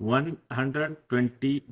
120